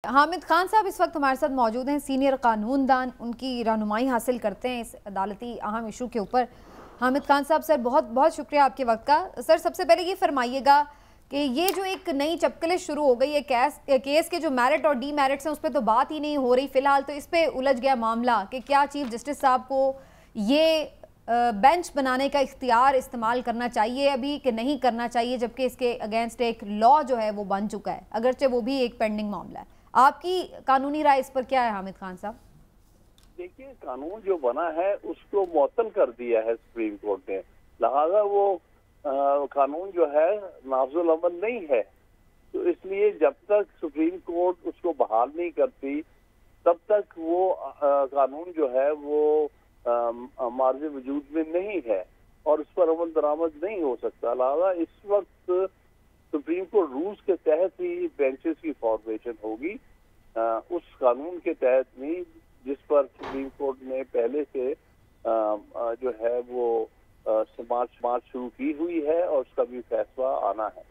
हामिद खान साहब इस वक्त हमारे साथ मौजूद हैं, सीनियर कानूनदान, उनकी रहनुमाई हासिल करते हैं इस अदालती अहम इशू के ऊपर। हामिद खान साहब, सर बहुत बहुत शुक्रिया आपके वक्त का। सर सबसे पहले ये फरमाइएगा कि ये जो एक नई चपकले शुरू हो गई है केस के जो मेरिट और डी मेरिट्स हैं उस पर तो बात ही नहीं हो रही फिलहाल, तो इस पर उलझ गया मामला कि क्या चीफ जस्टिस साहब को ये बेंच बनाने का इख्तियार इस्तेमाल करना चाहिए अभी कि नहीं करना चाहिए, जबकि इसके अगेंस्ट एक लॉ जो है वो बन चुका है, अगरचे वो भी एक पेंडिंग मामला है। आपकी कानूनी राय इस पर क्या है हामिद खान साहब? देखिए, कानून जो बना है उसको मुअत्तल कर दिया है सुप्रीम कोर्ट ने, लिहाजा वो कानून जो है नाफिजुल अमल नहीं है। तो इसलिए जब तक सुप्रीम कोर्ट उसको बहाल नहीं करती तब तक वो कानून जो है वो मार्ज वजूद में नहीं है और उस पर अमल दरामद नहीं हो सकता। लिहाजा इस वक्त सुप्रीम कोर्ट रूल्स के तहत ही बेंचेस की फॉर्मेशन होगी, उस कानून के तहत नहीं जिस पर सुप्रीम कोर्ट ने पहले से जो है वो समाज शुरू की हुई है और उसका भी फैसला आना है।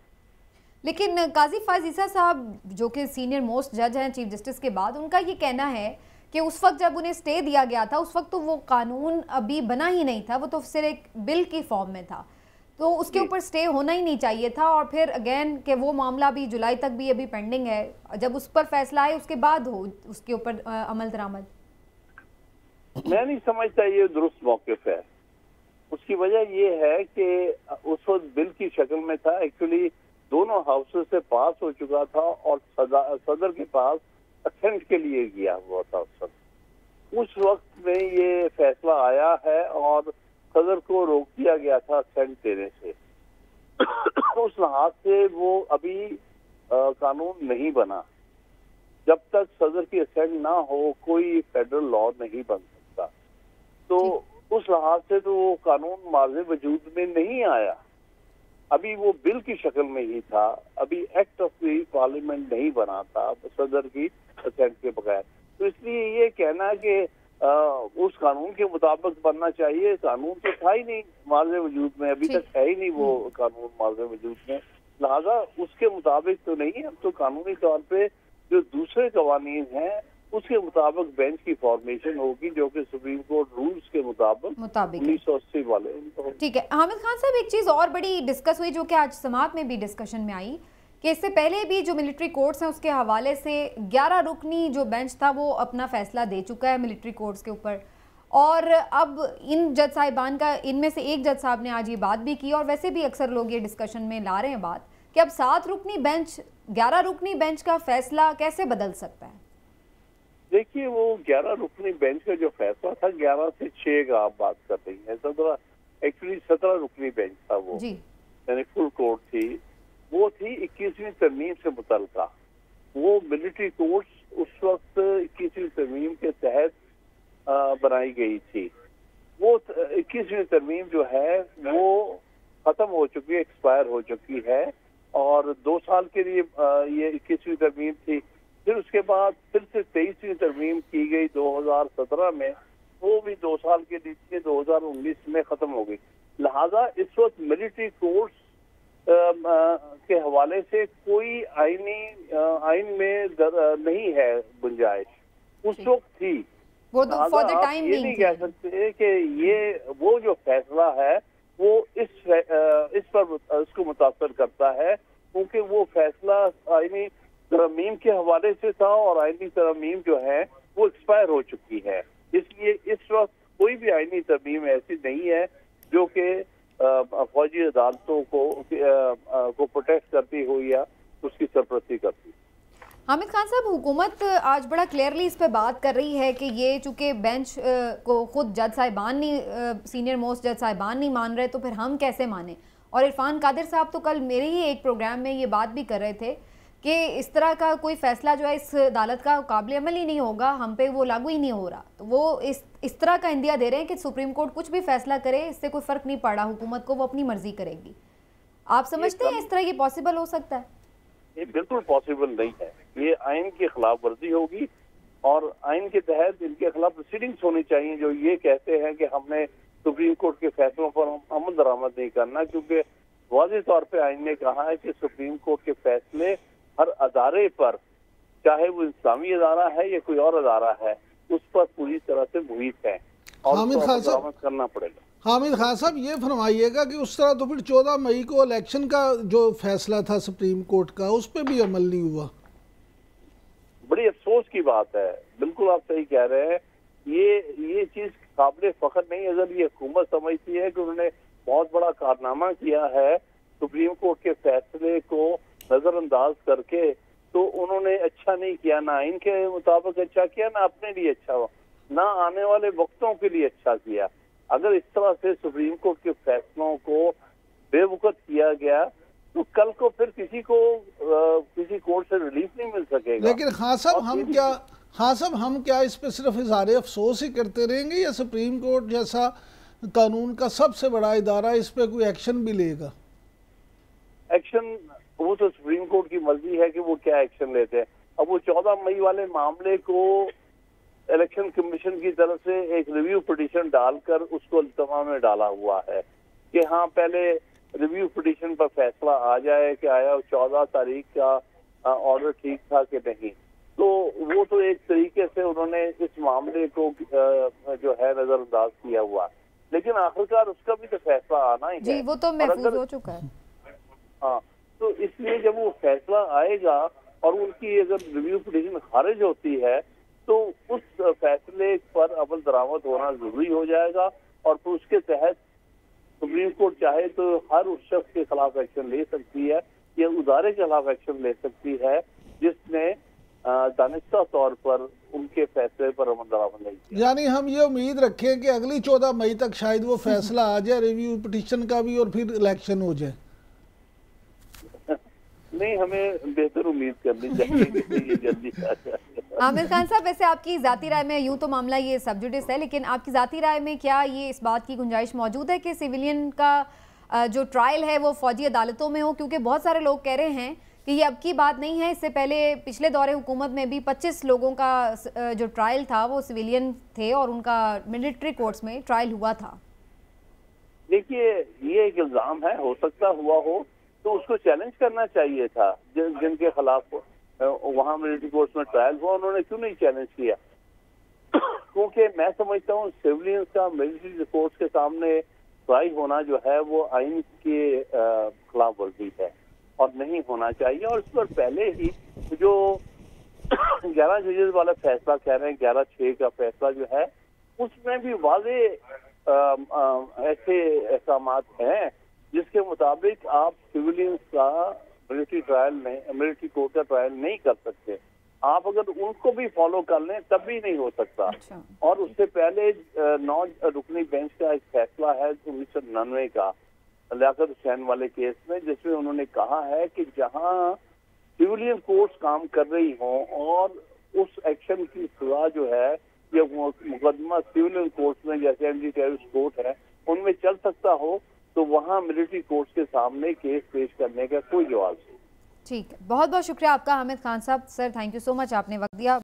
लेकिन काजी फायज ईसा साहब जो कि सीनियर मोस्ट जज हैं चीफ जस्टिस के बाद, उनका ये कहना है कि उस वक्त जब उन्हें स्टे दिया गया था उस वक्त तो वो कानून अभी बना ही नहीं था, वो तो सिर्फ एक बिल की फॉर्म में था, तो उसके ऊपर स्टे होना ही नहीं चाहिए था। और फिर अगेन कि वो मामला भी जुलाई तक भी अभी पेंडिंग है, जब उस पर फैसला आए उसके बाद हो उसके ऊपर अमल दरामद। मैं नहीं समझता ये दुरुस्त मौक़िफ़ है। उसकी वजह ये है कि उस वक्त बिल की शक्ल में था, एक्चुअली दोनों हाउसेस से पास हो चुका था और सदर के पास असेंट के लिए गया हुआ था। उस वक्त में ये फैसला आया है और सदर को रोक दिया गया था असेंट देने से। उस लिहाज से वो अभी कानून नहीं बना। जब तक सदर की असेंट ना हो कोई फेडरल लॉ नहीं बन सकता। तो उस लिहाज से तो वो कानून मार्ज़े वजूद में नहीं आया, अभी वो बिल की शक्ल में ही था, अभी एक्ट ऑफ द पार्लियामेंट नहीं बना था सदर की असेंट के बगैर। तो इसलिए ये कहना कि उस कानून के मुताबिक बनना चाहिए, कानून तो था ही नहीं मार्ज़े वजूद में, अभी तक है ही नहीं वो कानून मार्ज़े वजूद में, लिहाजा उसके मुताबिक तो नहीं है। तो कानूनी तौर पे जो दूसरे कवानीन हैं उसके मुताबिक बेंच की फॉर्मेशन होगी जो कि सुप्रीम कोर्ट रूल्स के मुताबिक 1980 वाले। ठीक है हामिद खान साहब, एक चीज़ और बड़ी डिस्कस हुई जो कि आज समात में भी डिस्कशन में आई कि इससे पहले भी जो मिलिट्री कोर्ट्स हैं उसके हवाले से 11 रुकनी जो बेंच था वो अपना फैसला दे चुका है मिलिट्री कोर्ट्स के ऊपर, और अब इन जज साहिबान का इनमें से एक जज साहब ने आज ये बात भी की और वैसे भी अक्सर लोग ये डिस्कशन में ला रहे हैं बात कि अब 7 रुकनी बेंच 11 रुकनी बेंच का फैसला कैसे बदल सकता है? देखिए, वो 11 रुकनी बेंच का जो फैसला था 11 से 6 का आप बात कर रही हैं, 17 रुकनी बेंच था वो, यानी फुल कोर्ट थी, वो थी 21वीं तरमीम से मुतल्लिका। वो मिलिट्री कोर्ट्स उस वक्त 21वीं तरमीम के तहत बनाई गई थी। वो 21वीं तरमीम जो है वो खत्म हो चुकी है, एक्सपायर हो चुकी है और 2 साल के लिए ये 21वीं तरमीम थी। फिर उसके बाद फिर से 23वीं तरमीम की गई 2017 में, वो भी 2 साल के लिए 2019 में खत्म हो गई। लिहाजा इस वक्त मिलिट्री कोर्ट्स के हवाले से कोई आइन में नहीं है गुंजाइश, उस वक्त थी। वो तो फॉर द टाइम ये नहीं कह सकते कि ये वो जो फैसला है वो इस पर उसको मुतासर करता है, क्योंकि वो फैसला आईनी तरमीम के हवाले से था और आईनी तरमीम जो है वो एक्सपायर हो चुकी है। इसलिए इस वक्त कोई भी आईनी तरमीम ऐसी नहीं है जो कि फौजी अदालतों को प्रोटेक्ट करती हो या उसकी सरपरस्ती करती। हामिद खान साहब, हुकूमत आज बड़ा क्लियरली इस पे बात कर रही है कि ये चूंकि बेंच को खुद जज साहिबान नहीं, सीनियर मोस्ट जज साहिबान नहीं मान रहे तो फिर हम कैसे माने। और इरफान कादिर साहब तो कल मेरे ही एक प्रोग्राम में ये बात भी कर रहे थे कि इस तरह का कोई फैसला जो है इस अदालत का काबिल अमल ही नहीं होगा, हम पे वो लागू ही नहीं हो रहा। तो वो इस तरह का इंदिया दे रहे हैं कि सुप्रीम कोर्ट कुछ भी फैसला करे इससे कोई फ़र्क नहीं पड़ा, हुकूमत को वो अपनी मर्जी करेगी। आप समझते हैं इस तरह ये पॉसिबल हो सकता है? ये बिल्कुल पॉसिबल नहीं है। ये आइन की खिलाफ वर्जी होगी और आइन के तहत इनके खिलाफ प्रोसीडिंग्स होनी चाहिए जो ये कहते हैं कि हमने सुप्रीम कोर्ट के फैसलों पर अमल दरामद नहीं करना, क्योंकि वाज़ेह तौर पे आइन ने कहा है कि सुप्रीम कोर्ट के फैसले हर अदारे पर चाहे वो इस्लामी अदारा है या कोई और अदारा है, उस पर पूरी तरह से मुहित है और हामिद खान साहब बरामद करना पड़ेगा। हामिद खान साहब ये फरमाइएगा कि उस तरह तो फिर 14 मई को इलेक्शन का जो फैसला था सुप्रीम कोर्ट का, उस पर भी अमल नहीं हुआ। बड़ी अफसोस की बात है, बिल्कुल आप सही कह रहे हैं। ये चीज काबिल फख्र नहीं, अगर ये हुकूमत समझती है कि उन्होंने बहुत बड़ा कारनामा किया है सुप्रीम कोर्ट के फैसले को नजरअंदाज करके, तो उन्होंने अच्छा नहीं किया, ना इनके मुताबिक अच्छा किया, ना अपने लिए अच्छा हुआ, ना आने वाले वक्तों के लिए अच्छा किया। अगर इस तरह से सुप्रीम कोर्ट के फैसलों को बेवकूफ किया गया तो कल को फिर किसी कोर्ट से रिलीफ नहीं मिल सकेगा। लेकिन खान साहब हम क्या इस पे सिर्फ इजहार अफसोस ही करते रहेंगे, या सुप्रीम कोर्ट जैसा कानून का सबसे बड़ा इदारा इस पे कोई एक्शन भी लेगा? एक्शन वो तो सुप्रीम कोर्ट की मर्जी है कि वो क्या एक्शन लेते हैं। अब वो 14 मई वाले मामले को इलेक्शन कमीशन की तरफ से एक रिव्यू पिटीशन डालकर उसको इल्तमा में डाला हुआ है कि हाँ पहले रिव्यू पिटीशन पर फैसला आ जाए कि आया 14 तारीख का ऑर्डर ठीक था कि नहीं। तो वो तो एक तरीके से उन्होंने इस मामले को जो है नजरअंदाज किया हुआ, लेकिन आखिरकार उसका भी तो फैसला आना ही है। जी, वो तो महफूज हो चुका है। हाँ, तो इसलिए जब वो फैसला आएगा और उनकी अगर रिव्यू पिटीशन खारिज होती है तो उस फैसले पर अमल दरामद होना जरूरी हो जाएगा और फिर उसके तहत सुप्रीम कोर्ट चाहे तो हर उस शख्स के खिलाफ एक्शन ले सकती है या उदारे के खिलाफ एक्शन ले सकती है जिसने दानिस्ता तौर पर उनके फैसले पर अमल दरामद नहीं किया। यानी हम ये उम्मीद रखें कि अगली 14 मई तक शायद वो फैसला आ जाए रिव्यू पिटीशन का भी और फिर इलेक्शन हो जाए। नहीं, हमें बेहतर उम्मीद करनी चाहिए कि ये जल्दी आ जाए। आमिर खान साहब, वैसे आपकी ज़ाती राय में, यूँ तो मामला ये सब जुडिस है, लेकिन आपकी ज़ाती राय में क्या ये इस बात की गुंजाइश मौजूद है कि सिविलियन का जो ट्रायल है वो फौजी अदालतों में हो? क्योंकि बहुत सारे लोग कह रहे हैं कि ये अब की बात नहीं है, इससे पहले पिछले दौरे हुकूमत में भी 25 लोगों का जो ट्रायल था वो सिविलियन थे और उनका मिलिट्री कोर्ट्स में ट्रायल हुआ था। देखिए, ये एक इल्ज़ाम है, हो सकता हुआ हो तो उसको चैलेंज करना चाहिए था। जिनके खिलाफ वहाँ मिलिट्री कोर्ट्स में ट्रायल हुआ उन्होंने क्यों नहीं चैलेंज किया? क्योंकि मैं समझता हूँ सिविलियंस का मिलिट्री कोर्ट्स के सामने ट्रायल होना जो है वो आइन के खिलाफ वर्जी है और नहीं होना चाहिए। और इस पर पहले ही जो 11 जजेस वाला फैसला कह रहे हैं, 11/6 का फैसला जो है उसमें भी वाज़े ऐसे अहकामात हैं जिसके मुताबिक आप सिविलियंस का मिलिट्री कोर्ट का ट्रायल नहीं कर सकते। आप अगर उनको भी फॉलो कर लें तब भी नहीं हो सकता। अच्छा। और उससे पहले 9 रुकनी बेंच का एक फैसला है 1999 का लियाकत हुसैन वाले केस में, जिसमें उन्होंने कहा है कि जहां सिविलियन कोर्ट्स काम कर रही हों और उस एक्शन की सजा जो है या मुकदमा सिविलियन कोर्ट्स में जैसे एंटी टेररिस्ट कोर्ट है उनमें चल सकता हो, तो वहां मिलिट्री कोर्ट्स के सामने केस पेश करने का कोई जवाब नहीं। ठीक है, बहुत बहुत शुक्रिया आपका हामिद खान साहब। Sir, thank you so much, आपने वक्त दिया।